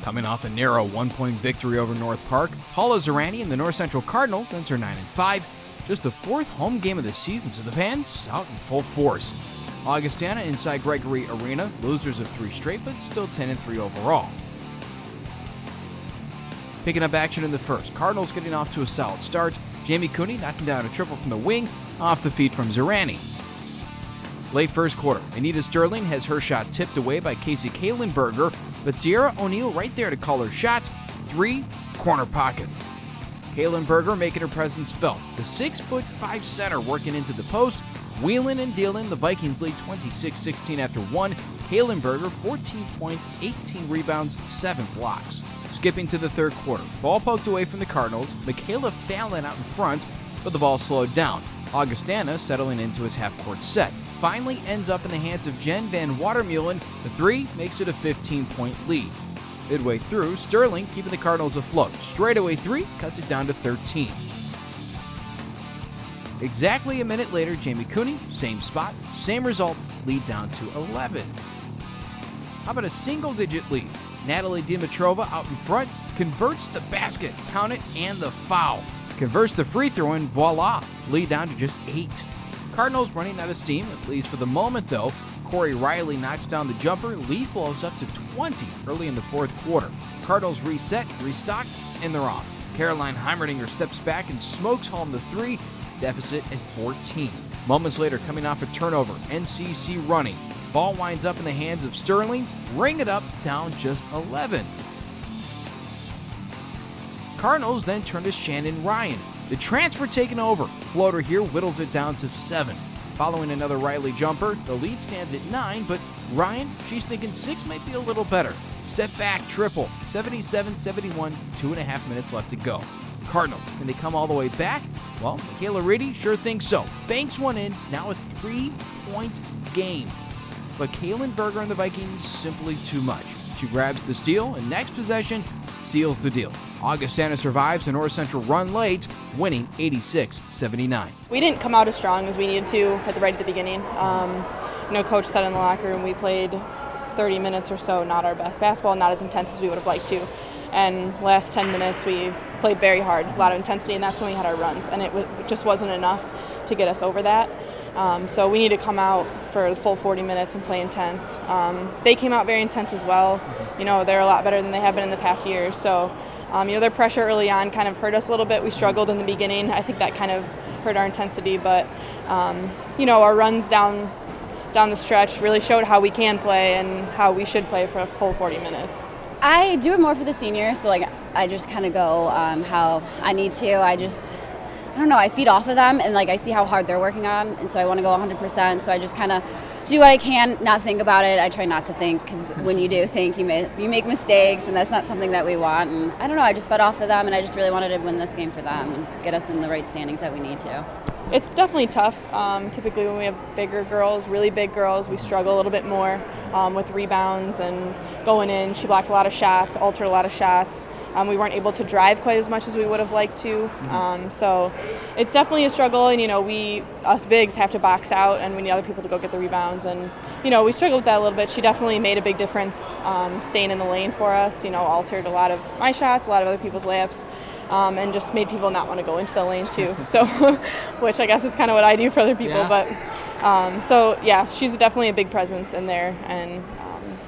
Coming off a narrow 1-point victory over North Park, Paula Zerani and the North Central Cardinals enter 9-5. Just the fourth home game of the season, so the fans out in full force. Augustana inside Gregory Arena, losers of 3 straight, but still 10-3 overall. Picking up action in the first, Cardinals getting off to a solid start. Jamie Cooney knocking down a triple from the wing, off the feet from Zerani. Late first quarter, Anita Sterling has her shot tipped away by Casey Kahlenberger, but Siarra O'Neil right there to call her shot. 3, corner pocket. Kahlenberger making her presence felt. The 6'5" center working into the post, wheeling and dealing. The Vikings lead 26-16 after 1. Kahlenberger 14 points, 18 rebounds, 7 blocks. Skipping to the third quarter, ball poked away from the Cardinals. Michaela Fallon out in front, but the ball slowed down. Augustana settling into his half-court set. Finally ends up in the hands of Jen Van Watermeulen. The 3 makes it a 15-point lead. Midway through, Sterling keeping the Cardinals afloat. Straightaway 3 cuts it down to 13. Exactly a minute later, Jamie Cooney, same spot, same result, lead down to 11. How about a single-digit lead? Natalie Dimitrova out in front, converts the basket, count it, and the foul. Converts the free throw, and voila, lead down to just 8. Cardinals running out of steam, at least for the moment though. Corey Riley knocks down the jumper, lead blows up to 20 early in the fourth quarter. Cardinals reset, restock, and they're off. Caroline Heimerdinger steps back and smokes home the 3, deficit at 14. Moments later, coming off a turnover, NCC running. Ball winds up in the hands of Sterling, ring it up, down just 11. Cardinals then turn to Shannon Ryan. The transfer taken over. Floater here whittles it down to 7. Following another Riley jumper, the lead stands at 9, but Ryan, she's thinking 6 might be a little better. Step back triple, 77-71, 2.5 minutes left to go. Cardinals, can they come all the way back? Well, Michaela Reedy sure thinks so. Banks one in, now a 3-point game. But Kahlenberger and the Vikings simply too much. She grabs the steal, and next possession seals the deal. Augustana survives the North Central run late, winning 86-79. We didn't come out as strong as we needed to right at the beginning. Coach said in the locker room we played 30 minutes or so, not our best basketball, not as intense as we would have liked to. And last 10 minutes we played very hard, a lot of intensity, and that's when we had our runs. And it just wasn't enough to get us over that. So we need to come out for the full 40 minutes and play intense. They came out very intense as well. They're a lot better than they have been in the past years. So, their pressure early on kind of hurt us a little bit. We struggled in the beginning. I think that kind of hurt our intensity. But, our runs down the stretch really showed how we can play and how we should play for a full 40 minutes. I do it more for the seniors, so I just kind of go how I need to. I don't know, I feed off of them, and I see how hard they're working on, and so I want to go 100%, so I just kind of do what I can, not think about it. I try not to think, because when you do think, you make mistakes, and that's not something that we want, and I don't know, I just fed off of them, and I just really wanted to win this game for them and get us in the right standings that we need to. It's definitely tough. Typically when we have bigger girls, really big girls, we struggle a little bit more with rebounds and going in. She blocked a lot of shots, altered a lot of shots. We weren't able to drive quite as much as we would have liked to. So it's definitely a struggle, and us bigs have to box out, and we need other people to go get the rebounds. And we struggled with that a little bit. She definitely made a big difference staying in the lane for us. Altered a lot of my shots, a lot of other people's layups. And just made people not want to go into the lane too. So, which I guess is kind of what I do for other people. Yeah. But she's definitely a big presence in there, and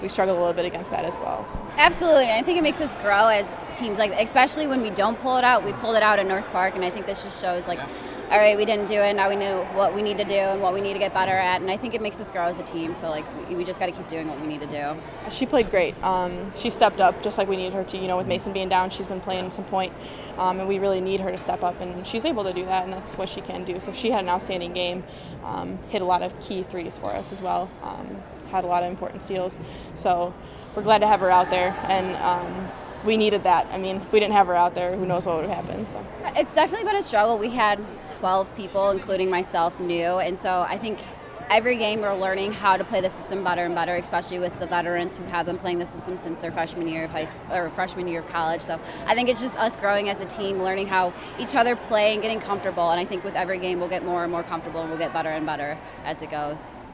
we struggle a little bit against that as well. So. Absolutely, and I think it makes us grow as teams, especially when we don't pull it out. We pulled it out at North Park, and I think this just shows all right, we didn't do it. Now we know what we need to do and what we need to get better at, and I think it makes us grow as a team. So we just got to keep doing what we need to do. She played great. She stepped up just like we needed her to. With Mason being down, she's been playing some point, and we really need her to step up, and she's able to do that, and that's what she can do. So she had an outstanding game. Hit a lot of key threes for us as well. Had a lot of important steals. So we're glad to have her out there, and we needed that. If we didn't have her out there, who knows what would have happened. So it's definitely been a struggle. We had 12 people, including myself, new, and so I think every game we're learning how to play the system better and better, especially with the veterans who have been playing the system since their freshman year of college. So I think it's just us growing as a team, learning how each other play and getting comfortable. And I think with every game we'll get more and more comfortable, and we'll get better and better as it goes.